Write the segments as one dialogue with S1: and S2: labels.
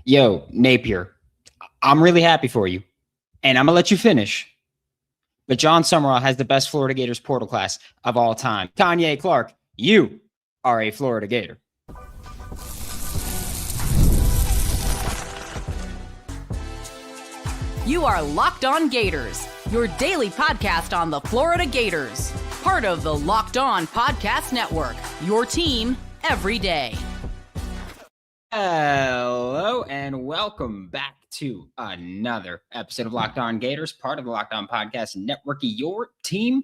S1: Yo, Napier, I'm really happy for you, and I'm going to let you finish. But John Summerall has the best Florida Gators portal class of all time. Kanye Clark, you are a Florida Gator.
S2: You are Locked On Gators, your daily podcast on the Florida Gators. Part of the Locked On Podcast Network, your team every day.
S1: Hello, and welcome back to another episode of Locked On Gators, part of the Locked On Podcast Network, your team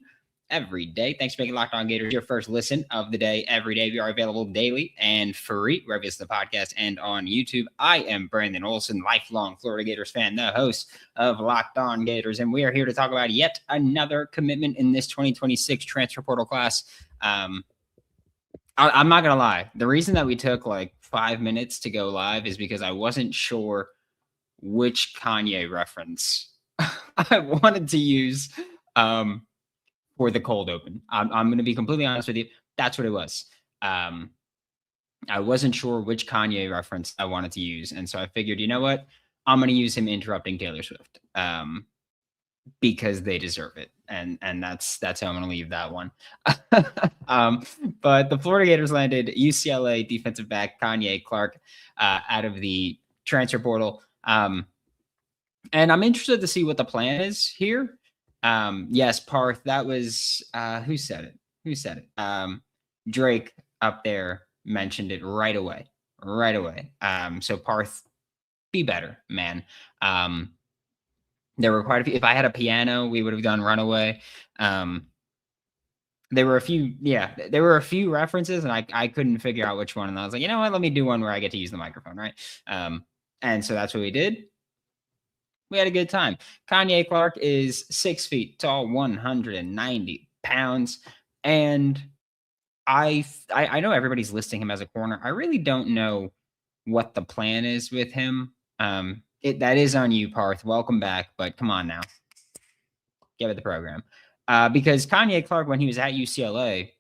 S1: every day. Thanks for making Locked On Gators your first listen of the day every day. We are available daily and free wherever you listen to the podcast and on YouTube. I am Brandon Olsen, lifelong Florida Gators fan, the host of Locked On Gators, and we are here to talk about yet another commitment in this 2026 transfer portal class. I'm not going to lie. The reason that we took like 5 minutes to go live is because I wasn't sure which Kanye reference I wanted to use for the cold open. I'm going to be completely honest with you. That's what it was. I wasn't sure which Kanye reference I wanted to use. And so I figured, you know what? I'm going to use him interrupting Taylor Swift because they deserve it. And that's how I'm going to leave that one. But the Florida Gators landed UCLA defensive back Kanye Clark out of the transfer portal. And I'm interested to see what the plan is here. Yes, Parth, that was who said it? Drake up there mentioned it right away. So Parth, be better, man. There were quite a few. If I had a piano, we would have done Runaway. There were a few references, and I couldn't figure out which one. And I was like, you know what? Let me do one where I get to use the microphone, right? And so that's what we did. We had a good time. Kanye Clark is 6 feet tall, 190 pounds. And I know everybody's listing him as a corner. I really don't know what the plan is with him. That is on you, Parth. Welcome back, but come on now. Give it the program. Because Kanye Clark, when he was at UCLA,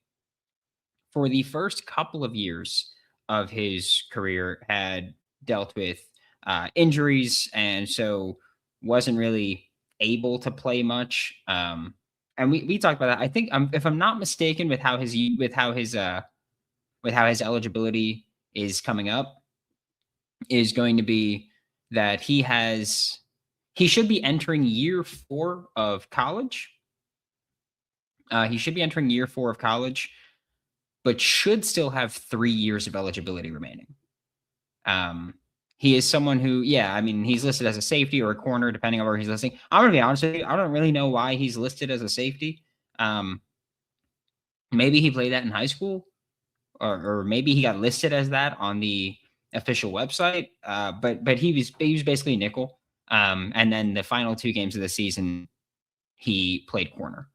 S1: for the first couple of years of his career, had dealt with injuries, and so wasn't really able to play much. And we talked about that. I think if I'm not mistaken, with how his eligibility is coming up, is going to be that he should be entering year 4 of college. He should be entering year 4 of college, but should still have 3 years of eligibility remaining. He is someone who, he's listed as a safety or a corner, depending on where he's listing. I'm going to be honest with you. I don't really know why he's listed as a safety. Maybe he played that in high school, or maybe he got listed as that on the official website. But he was basically nickel. And then the final 2 games of the season, he played corner.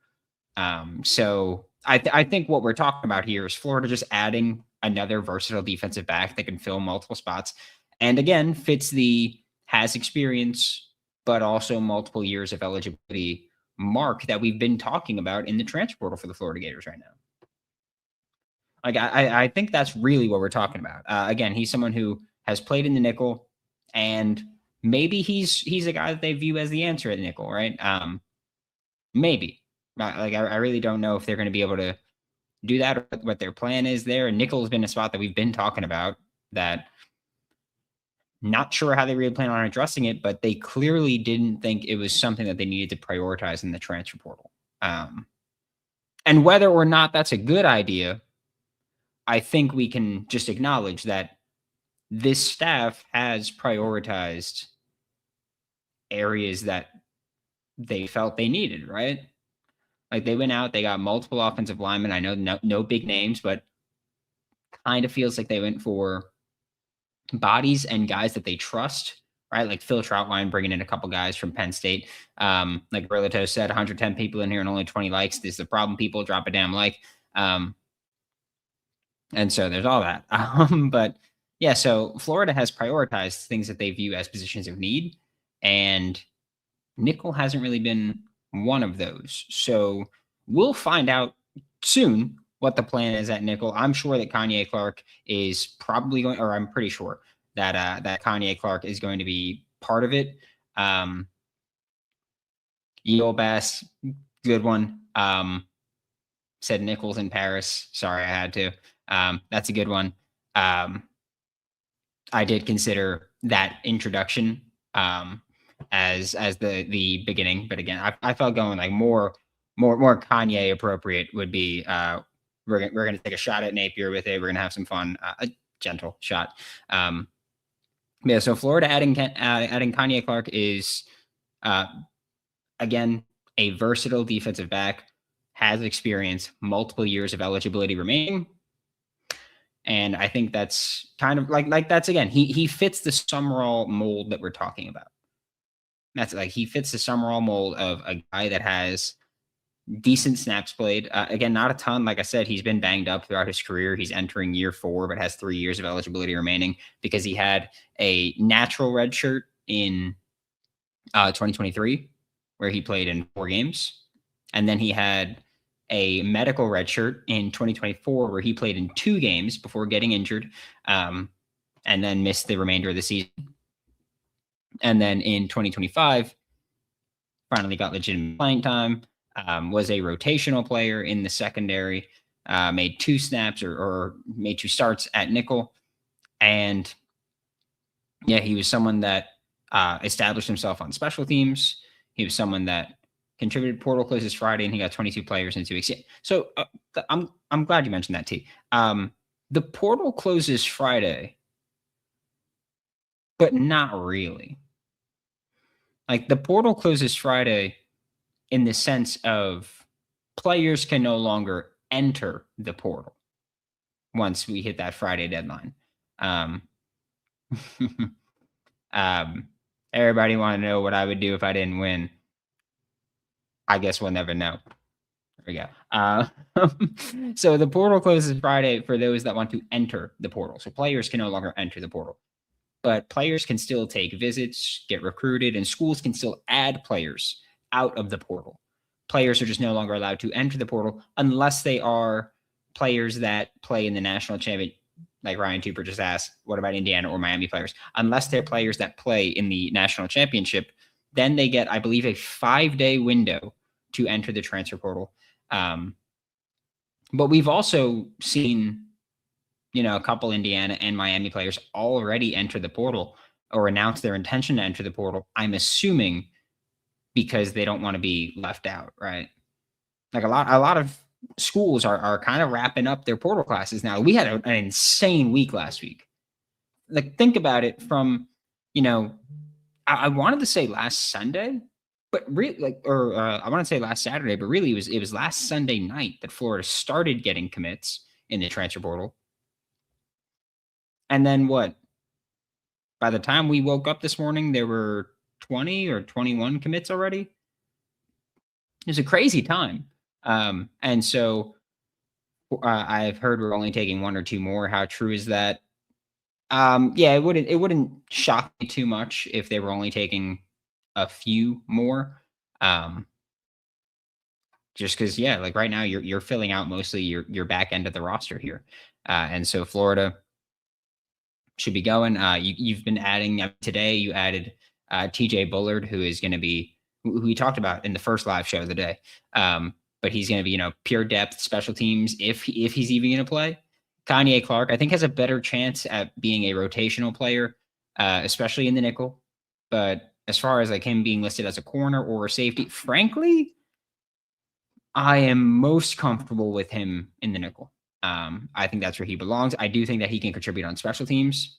S1: So I think what we're talking about here is Florida just adding another versatile defensive back that can fill multiple spots. And again, has experience, but also multiple years of eligibility mark that we've been talking about in the transfer portal for the Florida Gators right now. Like, I think that's really what we're talking about. Again, he's someone who has played in the nickel, and maybe he's a guy that they view as the answer at the nickel, right? Maybe. I really don't know if they're going to be able to do that or what their plan is there. And nickel has been a spot that we've been talking about that. Not sure how they really plan on addressing it, but they clearly didn't think it was something that they needed to prioritize in the transfer portal. And whether or not that's a good idea, I think we can just acknowledge that this staff has prioritized areas that they felt they needed, right? Like, they went out, they got multiple offensive linemen. I know no big names, but kind of feels like they went for bodies and guys that they trust, right? Like Phil Troutline bringing in a couple guys from Penn State. Like Berlato said, 110 people in here and only 20 likes. This is the problem, people. Drop a damn like. And so there's all that. But yeah, so Florida has prioritized things that they view as positions of need, and nickel hasn't really been one of those. So we'll find out soon what the plan is at nickel. I'm sure that Kanye Clark is probably going, or I'm pretty sure that Kanye Clark is going to be part of it. Yale Bass, good one. Said Nichols in Paris. Sorry, I had to. That's a good one. I did consider that introduction as the beginning, but again, I felt going like more Kanye appropriate would be we're gonna take a shot at Napier with it. We're gonna have some fun, a gentle shot. Yeah, so Florida adding Kanye Clark is again a versatile defensive back, has experience, multiple years of eligibility remaining. And I think that's kind of like that's again, he fits the Summerall mold that we're talking about. That's like he fits the Summerall mold of a guy that has decent snaps played. Again, not a ton. Like I said, he's been banged up throughout his career. He's entering year 4, but has 3 years of eligibility remaining because he had a natural red shirt in 2023, where he played in 4 games. And then he had a medical red shirt in 2024, where he played in 2 games before getting injured, and then missed the remainder of the season. And then in 2025, finally got legitimate playing time, was a rotational player in the secondary, made 2 snaps or made 2 starts at nickel. And yeah, he was someone that established himself on special teams. He was someone that contributed. Portal closes Friday, and he got 22 players in 2 weeks. Yeah. So I'm glad you mentioned that, T. The portal closes Friday, but not really. Like the portal closes Friday in the sense of players can no longer enter the portal once we hit that Friday deadline. Everybody want to know what I would do if I didn't win. I guess we'll never know. There we go. So the portal closes Friday for those that want to enter the portal. So players can no longer enter the portal, but players can still take visits, get recruited, and schools can still add players out of the portal. Players are just no longer allowed to enter the portal unless they are players that play in the national championship. Like Ryan Tooper just asked, what about Indiana or Miami players? Unless they're players that play in the national championship, then they get, I believe, a 5-day window to enter the transfer portal. But we've also seen, a couple Indiana and Miami players already enter the portal or announce their intention to enter the portal. I'm assuming because they don't want to be left out, right? Like a lot of schools are kind of wrapping up their portal classes now. We had an insane week last week. Like think about it from, I wanted to say last Sunday, but really I want to say last Saturday, but really it was last Sunday night that Florida started getting commits in the transfer portal. And then what? By the time we woke up this morning, there were 20 or 21 commits already. It was a crazy time. And so I've heard we're only taking 1 or 2 more. How true is that? Yeah, it wouldn't shock me too much if they were only taking a few more. Just because, yeah, like right now you're filling out mostly your back end of the roster here. And so Florida should be going. You've been adding today. You added TJ Bullard, who is going to be who we talked about in the first live show of the day. But he's going to be pure depth special teams if he's even going to play. Kanye Clark, I think, has a better chance at being a rotational player, especially in the nickel. But as far as like him being listed as a corner or a safety, frankly, I am most comfortable with him in the nickel. I think that's where he belongs. I do think that he can contribute on special teams.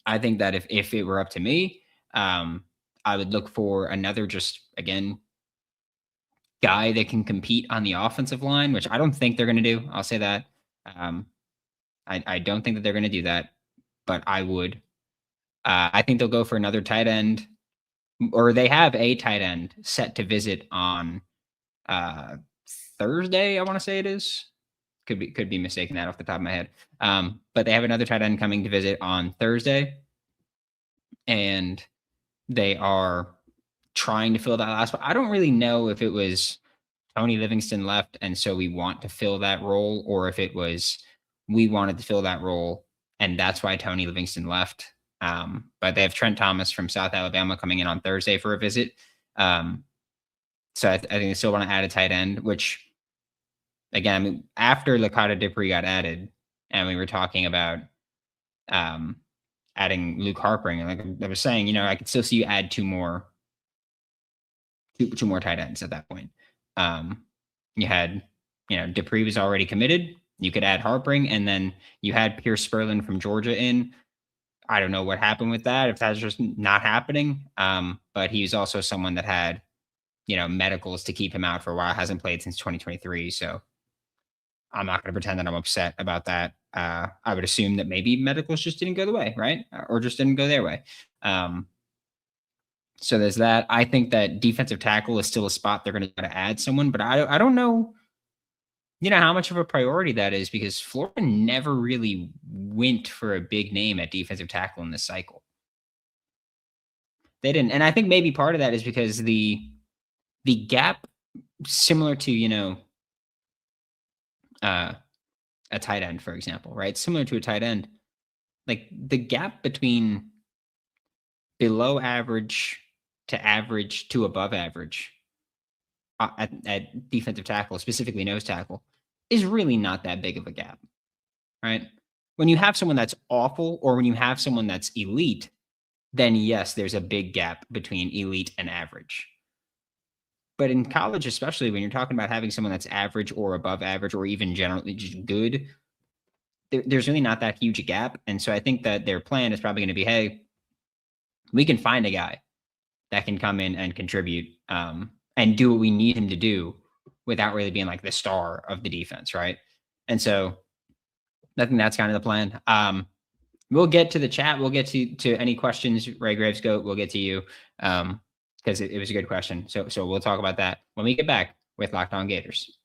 S1: I think that if it were up to me, I would look for another guy that can compete on the offensive line, which I don't think they're going to do. I'll say that. I don't think that they're going to do that, but I would. I think they'll go for another tight end, or they have a tight end set to visit on Thursday. I want to say it is. Could be mistaken that off the top of my head. But they have another tight end coming to visit on Thursday, and they are trying to fill that last spot. I don't really know if it was Tony Livingston left, and so we want to fill that role, or if it was we wanted to fill that role and that's why Tony Livingston left. But they have Trent Thomas from South Alabama coming in on Thursday for a visit. So I think they still want to add a tight end, which, again, I mean, after Lakota Dupree got added, and we were talking about adding Luke Harpering, like I was saying, I could still see you add two more tight ends at that point. You had, Dupree was already committed. You could add Harpering, and then you had Pierce Spurlin from Georgia in. I don't know what happened with that, if that's just not happening. But he's also someone that had, medicals to keep him out for a while, hasn't played since 2023. So I'm not going to pretend that I'm upset about that. I would assume that maybe medicals just didn't go the way, right? Or just didn't go their way. So there's that. I think that defensive tackle is still a spot they're going to try to add someone, but I don't know, how much of a priority that is, because Florida never really went for a big name at defensive tackle in this cycle. They didn't. And I think maybe part of that is because the gap, similar to, a tight end, for example, right? Similar to a tight end, like the gap between below average to above average at defensive tackle, specifically nose tackle, is really not that big of a gap, right? When you have someone that's awful or when you have someone that's elite, then yes, there's a big gap between elite and average. But in college, especially when you're talking about having someone that's average or above average or even generally just good, there's really not that huge a gap. And so I think that their plan is probably going to be, hey, we can find a guy that can come in and contribute and do what we need him to do without really being like the star of the defense, right? And so I think that's kind of the plan. We'll get to the chat. We'll get to any questions. Ray Graves, we'll get to you because it was a good question. So we'll talk about that when we get back with Locked On Gators.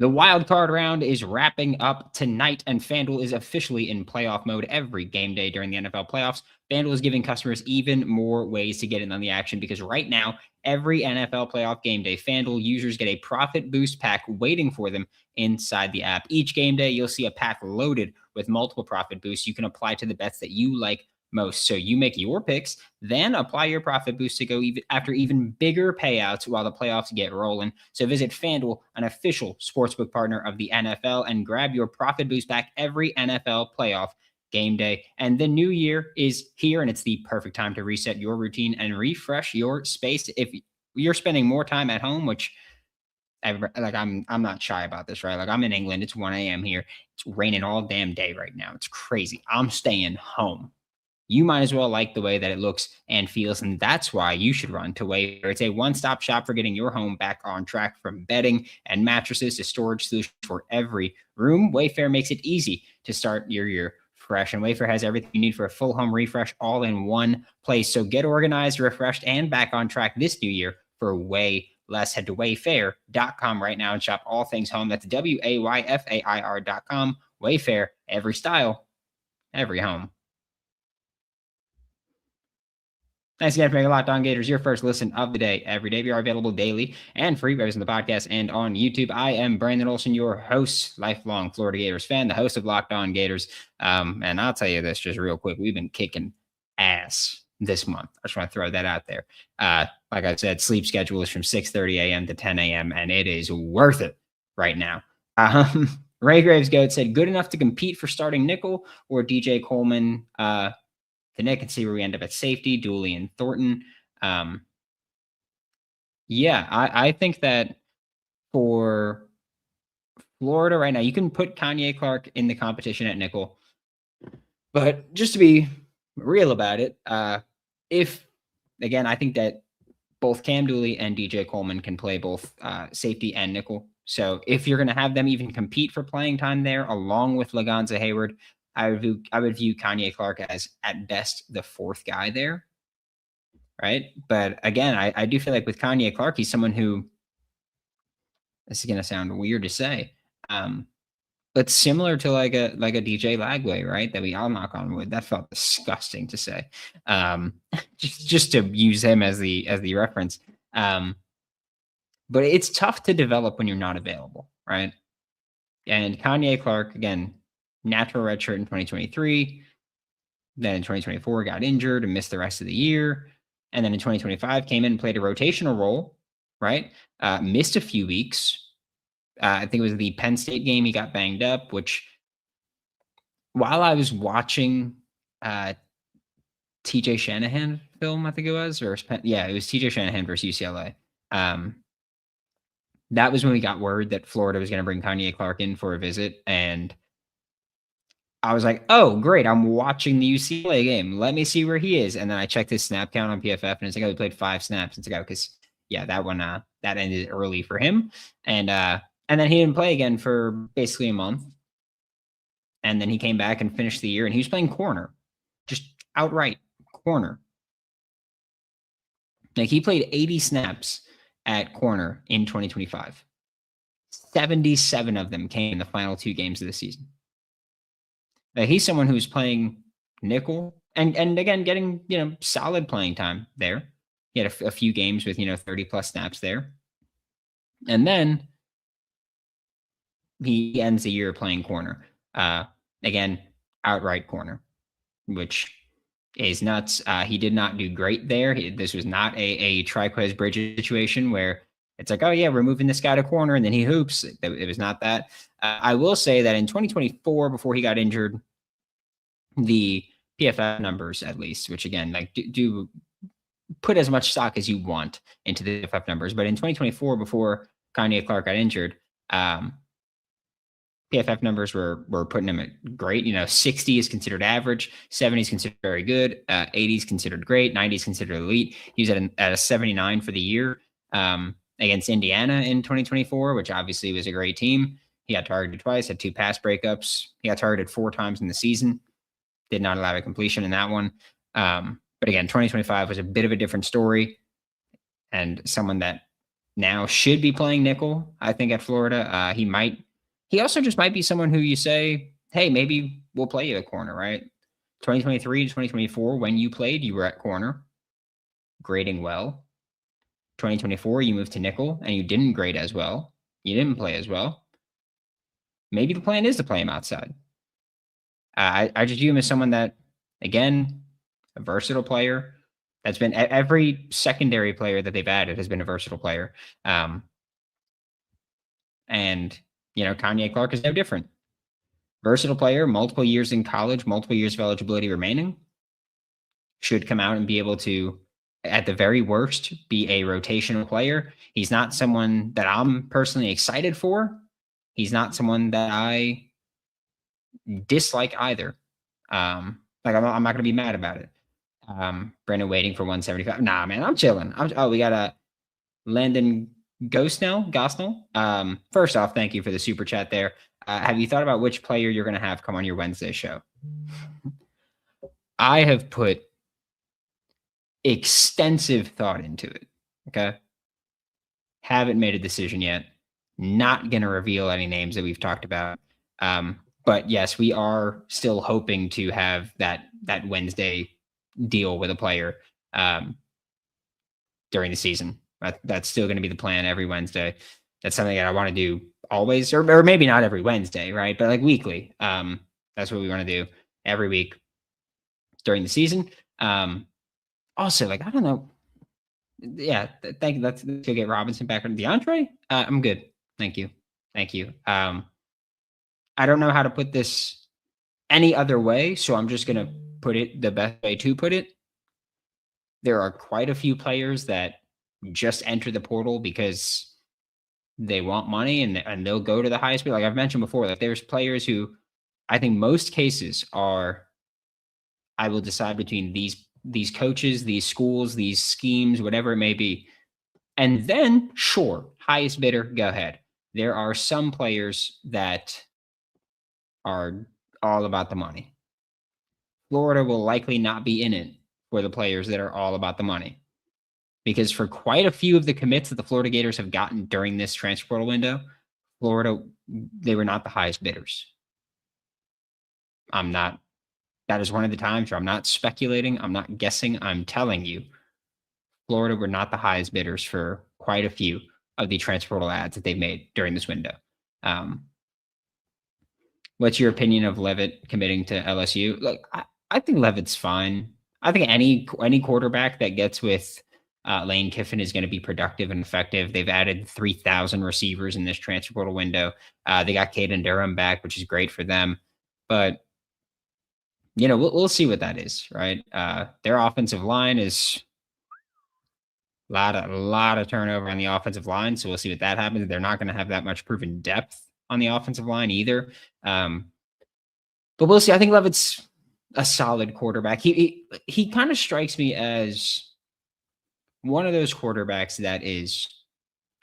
S1: The wild card round is wrapping up tonight, and FanDuel is officially in playoff mode every game day during the NFL playoffs. FanDuel is giving customers even more ways to get in on the action because right now, every NFL playoff game day, FanDuel users get a profit boost pack waiting for them inside the app. Each game day, you'll see a pack loaded with multiple profit boosts you can apply to the bets that you like most. So you make your picks, then apply your profit boost to go after even bigger payouts while the playoffs get rolling. So visit FanDuel, an official sportsbook partner of the NFL, and grab your profit boost back every NFL playoff game day. And the new year is here, and it's the perfect time to reset your routine and refresh your space. If you're spending more time at home, which I'm not shy about this, right? Like I'm in England, it's 1 a.m. here. It's raining all damn day right now. It's crazy. I'm staying home. You might as well like the way that it looks and feels, and that's why you should run to Wayfair. It's a one-stop shop for getting your home back on track, from bedding and mattresses to storage solutions for every room. Wayfair makes it easy to start your year fresh, and Wayfair has everything you need for a full home refresh all in one place. So get organized, refreshed, and back on track this new year for way less. Head to wayfair.com right now and shop all things home. That's WAYFAIR.com. Wayfair, every style, every home. Thanks again for making Locked On Gators your first listen of the day every day. We are available daily and free on the podcast and on YouTube. I am Brandon Olsen, your host, lifelong Florida Gators fan, the host of Locked On Gators. And I'll tell you this just real quick. We've been kicking ass this month. I just want to throw that out there. Like I said, sleep schedule is from 6:30 a.m. to 10 a.m. and it is worth it right now. Ray Graves said, good enough to compete for starting nickel, or DJ Coleman to Nick, and see where we end up at safety, Dooley and Thornton. Yeah, I think that for Florida right now, you can put Kanye Clark in the competition at nickel. But just to be real about it, I think that both Cam Dooley and DJ Coleman can play both safety and nickel. So if you're going to have them even compete for playing time there, along with Laganza Hayward, I would view Kanye Clark as, at best, the fourth guy there, right? But again, I do feel like with Kanye Clark, he's someone who, this is going to sound weird to say, but similar to like a DJ Lagway, right? That we all knock on wood. That felt disgusting to say, just to use him as the reference. But it's tough to develop when you're not available, right? And Kanye Clark, again, natural redshirt in 2023. Then in 2024, got injured and missed the rest of the year. And then in 2025, came in and played a rotational role, right? Missed a few weeks. I think it was the Penn State game. He got banged up, which while I was watching TJ Shanahan film, I think it was, it was TJ Shanahan versus UCLA. That was when we got word that Florida was going to bring Kanye Clark in for a visit. And I was like, oh, great. I'm watching the UCLA game. Let me see where he is. And then I checked his snap count on PFF and it's like, oh, he played 5 snaps. It's like, oh, because that one, that ended early for him. And then he didn't play again for basically a month. And then he came back and finished the year and he was playing corner, just outright corner. Like he played 80 snaps at corner in 2025. 77 of them came in the final 2 games of the season. He's someone who's playing nickel and again, getting, solid playing time there. He had a few games with, 30 plus snaps there. And then he ends the year playing corner. Again, outright corner, which is nuts. He did not do great there. This was not a Triquez Bridges situation where it's like, oh yeah, we're moving this guy to corner and then he hoops. It was not that. I will say that in 2024, before he got injured, the PFF numbers, at least, which again, like do put as much stock as you want into the PFF numbers. But in 2024, before Kanye Clark got injured, PFF numbers were putting him at great. 60 is considered average, 70 is considered very good, 80 is considered great, 90 is considered elite. He was at a 79 for the year against Indiana in 2024, which obviously was a great team. He got targeted twice, had 2 pass breakups. He got targeted 4 times in the season. Did not allow a completion in that one. But again, 2025 was a bit of a different story and someone that now should be playing nickel, I think, at Florida. He also just might be someone who you say, hey, maybe we'll play you at corner, right? 2023 to 2024, when you played, you were at corner, grading well. 2024, you moved to nickel and you didn't grade as well. You didn't play as well. Maybe the plan is to play him outside. I just view him as someone that, again, a versatile player. That's been every secondary player that they've added has been a versatile player. And, Kanye Clark is no different. Versatile player, multiple years in college, multiple years of eligibility remaining. Should come out and be able to, at the very worst, be a rotational player. He's not someone that I'm personally excited for. He's not someone that I dislike either. I'm not going to be mad about it. Brandon waiting for 175. Nah, man, I'm chilling. We got a Landon Gosnell. First off, thank you for the super chat there. Have you thought about which player you're going to have come on your Wednesday show? I have put extensive thought into it. Okay. Haven't made a decision yet. Not going to reveal any names that we've talked about. But yes, we are still hoping to have that Wednesday deal with a player during the season. That's still going to be the plan every Wednesday. That's something that I want to do always, or maybe not every Wednesday, right? But like weekly. That's what we want to do every week during the season. Also, I don't know. Yeah, thank you. Let's go get Robinson back on DeAndre. I'm good. Thank you. I don't know how to put this any other way, so I'm just going to put it the best way to put it. There are quite a few players that just enter the portal because they want money and they'll go to the highest bid. Like I've mentioned before, there's players who I think most cases are, I will decide between these coaches, these schools, these schemes, whatever it may be. And then, sure, highest bidder, go ahead. There are some players that are all about the money. Florida will likely not be in it for the players that are all about the money. Because for quite a few of the commits that the Florida Gators have gotten during this transfer portal window, Florida, they were not the highest bidders. That is one of the times where I'm not speculating, I'm not guessing, I'm telling you, Florida were not the highest bidders for quite a few of the transfer portal ads that they've made during this window. What's your opinion of Levitt committing to LSU? Look, I think Levitt's fine. I think any quarterback that gets with Lane Kiffin is going to be productive and effective. They've added 3,000 receivers in this transfer portal window. They got Caden Durham back, which is great for them. But we'll see what that is, right? Their offensive line is a lot of turnover on the offensive line, so we'll see what that happens. They're not going to have that much proven depth on the offensive line either. But we'll see. I think Levitt's a solid quarterback. He kind of strikes me as one of those quarterbacks that is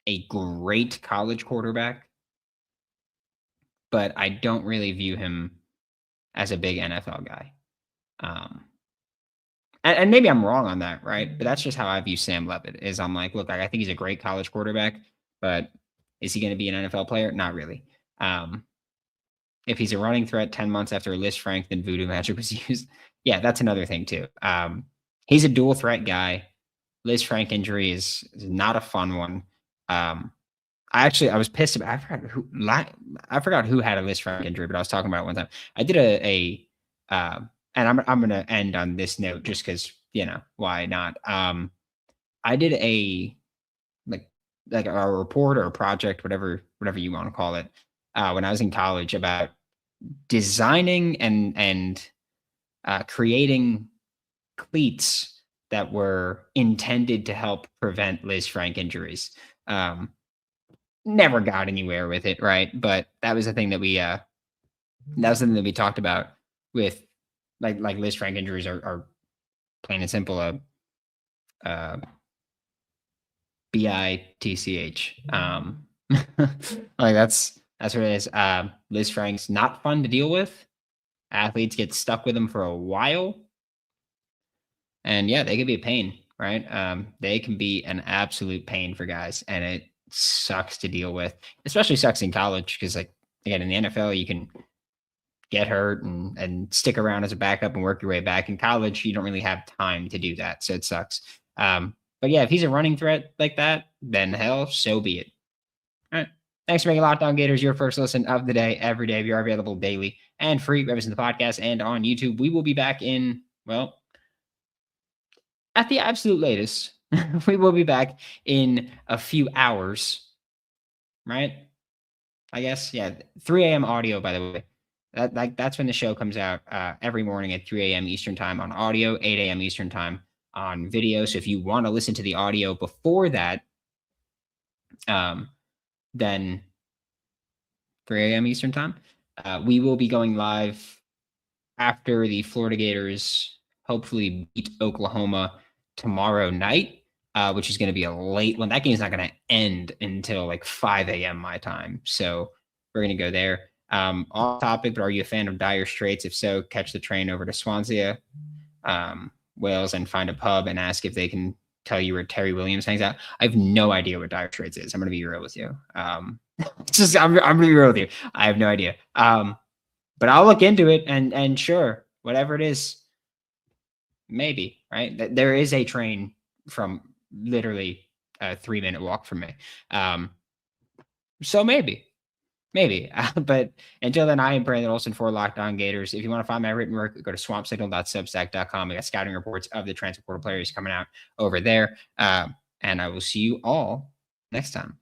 S1: a great college quarterback, but I don't really view him as a big NFL guy. And maybe I'm wrong on that, right? But that's just how I view Sam Levitt. Is I'm like, look, I think he's a great college quarterback, but is he going to be an NFL player? Not really. If he's a running threat 10 months after Liz Frank, then Voodoo Magic was used. Yeah, that's another thing too. He's a dual threat guy. Liz Frank injury is not a fun one. I was pissed about. I forgot who had a Liz Frank injury, but I was talking about it one time. I did and I'm going to end on this note just because why not? I did a like a report or a project, whatever you want to call it, when I was in college about designing and creating cleats that were intended to help prevent Liz Frank injuries. Never got anywhere with it, right? But that was the thing that we talked about with like Liz Frank injuries are plain and simple BITCH. Like that's what it is. Liz Frank's not fun to deal with. Athletes get stuck with them for a while. And yeah, they can be a pain, right? They can be an absolute pain for guys, and it sucks to deal with. Especially sucks in college because, like, again, in the NFL, you can get hurt and stick around as a backup and work your way back. In college, you don't really have time to do that, so it sucks. But yeah, if he's a running threat like that, then hell, so be it. All right. Thanks for making Locked On Gators your first listen of the day every day. We are available daily and free, whether it's in the podcast and on YouTube. We will be back in, well, at the absolute latest. We will be back in a few hours, right? I guess, yeah. 3 a.m. audio, by the way. That's when the show comes out every morning at 3 a.m. Eastern time on audio, 8 a.m. Eastern time on video. So if you want to listen to the audio before that, then 3 a.m. Eastern time. We will be going live after the Florida Gators hopefully beat Oklahoma tomorrow night, which is going to be a late one. That game is not going to end until like 5 a.m. my time. So we're going to go there. Off topic, but are you a fan of Dire Straits? If so, catch the train over to Swansea, Wales, and find a pub and ask if they can tell you where Terry Williams hangs out. I have no idea what Dire Straits is. I'm going to be real with you. I'm going to be real with you. I have no idea. But I'll look into it and sure, whatever it is, maybe, right? There is a train from literally a 3-minute walk from me. So maybe. But until then, I am Brandon Olsen for Locked On Gators. If you want to find my written work, go to swampsignal.substack.com. I got scouting reports of the transfer portal players coming out over there. And I will see you all next time.